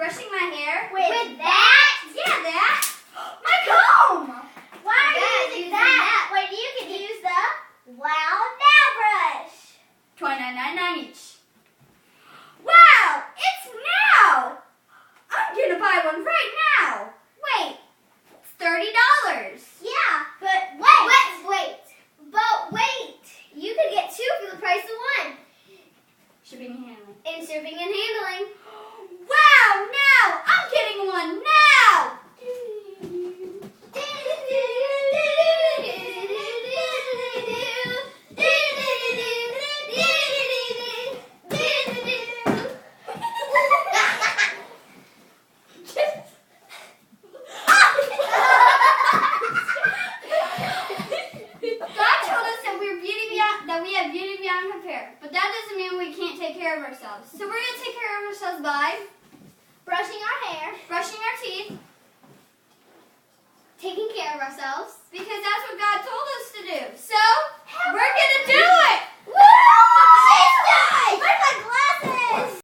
brushing my hair. With that? Yeah, that. My comb! Why are you using that when you can use the Wow Now brush? $29.99 each. Wow! It's now! I'm gonna buy one right now. Wait, it's $30. Yeah, but wait. But wait, you could get two for the price of one. Shipping and handling. In shipping and handling. Wow! Now! I'm getting one now! We have beauty beyond compare, but that doesn't mean we can't take care of ourselves. So we're going to take care of ourselves by Brushing our hair, brushing our teeth, taking care of ourselves. because that's what God told us to do. So we're going to